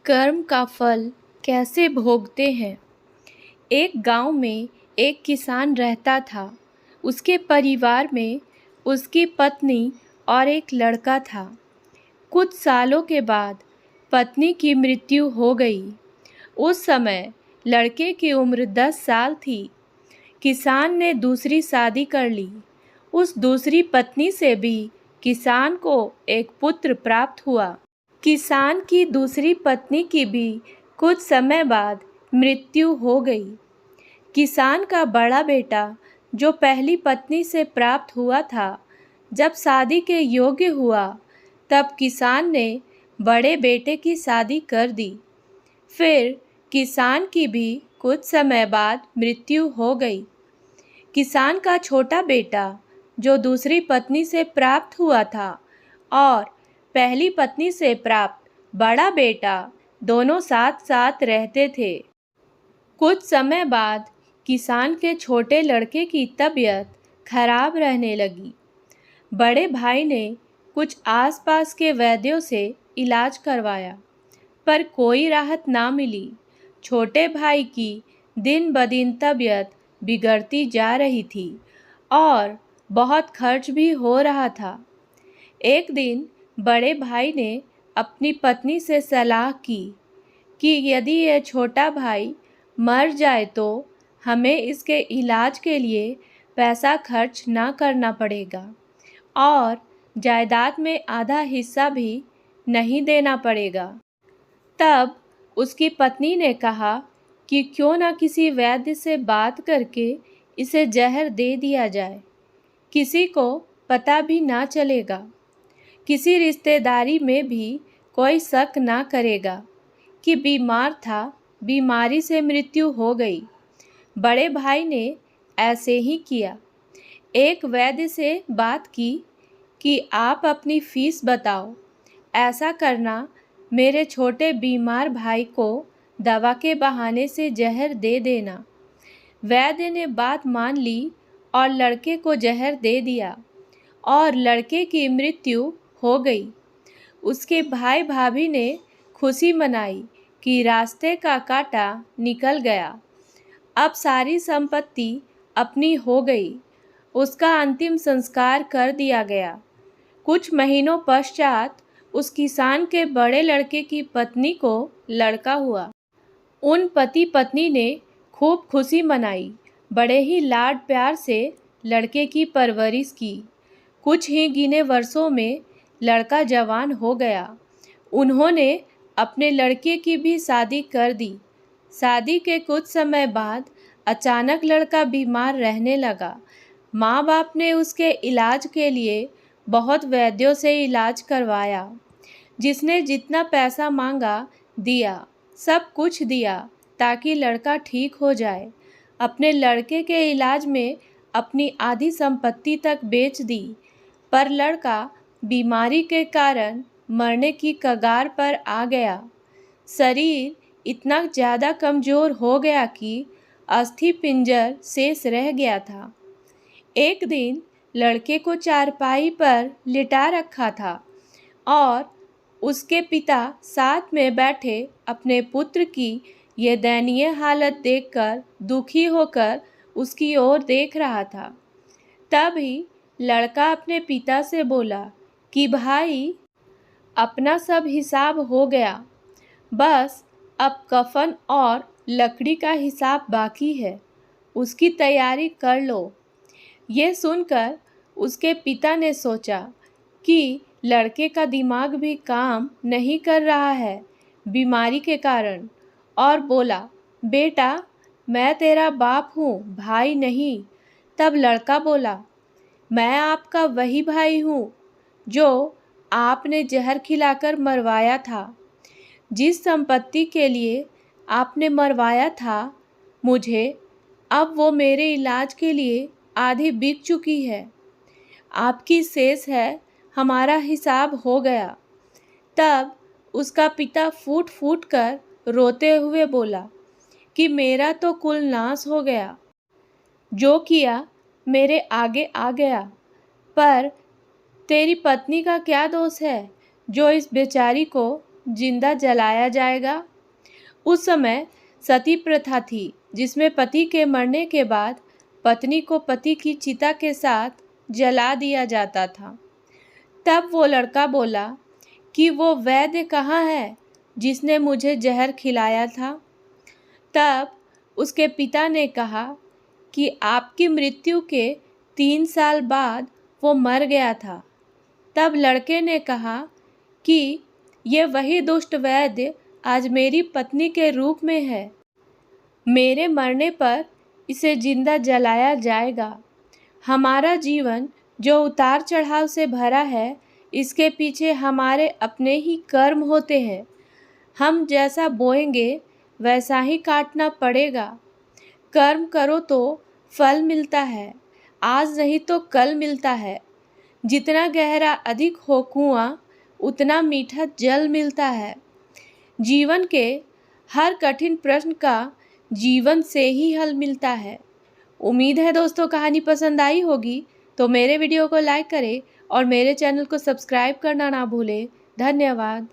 कर्म का फल कैसे भोगते हैं। एक गांव में एक किसान रहता था। उसके परिवार में उसकी पत्नी और एक लड़का था। कुछ सालों के बाद पत्नी की मृत्यु हो गई। उस समय लड़के की उम्र 10 साल थी। किसान ने दूसरी शादी कर ली। उस दूसरी पत्नी से भी किसान को एक पुत्र प्राप्त हुआ। किसान की दूसरी पत्नी की भी कुछ समय बाद मृत्यु हो गई। किसान का बड़ा बेटा जो पहली पत्नी से प्राप्त हुआ था, जब शादी के योग्य हुआ तब किसान ने बड़े बेटे की शादी कर दी। फिर किसान की भी कुछ समय बाद मृत्यु हो गई। किसान का छोटा बेटा जो दूसरी पत्नी से प्राप्त हुआ था और पहली पत्नी से प्राप्त बड़ा बेटा दोनों साथ साथ रहते थे। कुछ समय बाद किसान के छोटे लड़के की तबीयत खराब रहने लगी। बड़े भाई ने कुछ आसपास के वैद्यों से इलाज करवाया, पर कोई राहत ना मिली। छोटे भाई की दिन ब दिन तबीयत बिगड़ती जा रही थी और बहुत खर्च भी हो रहा था। एक दिन बड़े भाई ने अपनी पत्नी से सलाह की कि यदि यह छोटा भाई मर जाए तो हमें इसके इलाज के लिए पैसा खर्च ना करना पड़ेगा और जायदाद में आधा हिस्सा भी नहीं देना पड़ेगा। तब उसकी पत्नी ने कहा कि क्यों ना किसी वैद्य से बात करके इसे जहर दे दिया जाए, किसी को पता भी ना चलेगा, किसी रिश्तेदारी में भी कोई शक ना करेगा कि बीमार था, बीमारी से मृत्यु हो गई। बड़े भाई ने ऐसे ही किया। एक वैद्य से बात की कि आप अपनी फीस बताओ, ऐसा करना मेरे छोटे बीमार भाई को दवा के बहाने से जहर दे देना। वैद्य ने बात मान ली और लड़के को जहर दे दिया और लड़के की मृत्यु हो गई। उसके भाई भाभी ने खुशी मनाई कि रास्ते का कांटा निकल गया। अब सारी संपत्ति अपनी हो गई। उसका अंतिम संस्कार कर दिया गया। कुछ महीनों पश्चात उस किसान के बड़े लड़के की पत्नी को लड़का हुआ। उन पति पत्नी ने खूब खुशी मनाई, बड़े ही लाड प्यार से लड़के की परवरिश की। कुछ ही गिने वर्षों में लड़का जवान हो गया। उन्होंने अपने लड़के की भी शादी कर दी। शादी के कुछ समय बाद अचानक लड़का बीमार रहने लगा। माँ बाप ने उसके इलाज के लिए बहुत वैद्यों से इलाज करवाया। जिसने जितना पैसा मांगा दिया, सब कुछ दिया ताकि लड़का ठीक हो जाए। अपने लड़के के इलाज में अपनी आधी संपत्ति तक बेच दी, पर लड़का बीमारी के कारण मरने की कगार पर आ गया। शरीर इतना ज़्यादा कमज़ोर हो गया कि अस्थि पिंजर शेष रह गया था। एक दिन लड़के को चारपाई पर लिटा रखा था और उसके पिता साथ में बैठे अपने पुत्र की ये दयनीय हालत देखकर दुखी होकर उसकी ओर देख रहा था। तभी लड़का अपने पिता से बोला कि भाई, अपना सब हिसाब हो गया, बस अब कफन और लकड़ी का हिसाब बाकी है, उसकी तैयारी कर लो। ये सुनकर उसके पिता ने सोचा कि लड़के का दिमाग भी काम नहीं कर रहा है बीमारी के कारण, और बोला, बेटा, मैं तेरा बाप हूँ, भाई नहीं। तब लड़का बोला, मैं आपका वही भाई हूँ जो आपने जहर खिलाकर मरवाया था। जिस संपत्ति के लिए आपने मरवाया था मुझे, अब वो मेरे इलाज के लिए आधी बिक चुकी है। आपकी शेष है, हमारा हिसाब हो गया। तब उसका पिता फूट फूट कर रोते हुए बोला कि मेरा तो कुल नाश हो गया, जो किया मेरे आगे आ गया, पर तेरी पत्नी का क्या दोष है जो इस बेचारी को जिंदा जलाया जाएगा। उस समय सती प्रथा थी, जिसमें पति के मरने के बाद पत्नी को पति की चिता के साथ जला दिया जाता था। तब वो लड़का बोला कि वो वैद्य कहाँ है जिसने मुझे जहर खिलाया था। तब उसके पिता ने कहा कि आपकी मृत्यु के 3 साल बाद वो मर गया था। तब लड़के ने कहा कि ये वही दुष्ट वैद्य आज मेरी पत्नी के रूप में है। मेरे मरने पर इसे जिंदा जलाया जाएगा। हमारा जीवन जो उतार चढ़ाव से भरा है, इसके पीछे हमारे अपने ही कर्म होते हैं। हम जैसा बोएंगे वैसा ही काटना पड़ेगा। कर्म करो तो फल मिलता है, आज नहीं तो कल मिलता है। जितना गहरा अधिक हो कुआं, उतना मीठा जल मिलता है। जीवन के हर कठिन प्रश्न का जीवन से ही हल मिलता है। उम्मीद है दोस्तों कहानी पसंद आई होगी, तो मेरे वीडियो को लाइक करें और मेरे चैनल को सब्सक्राइब करना ना भूलें। धन्यवाद।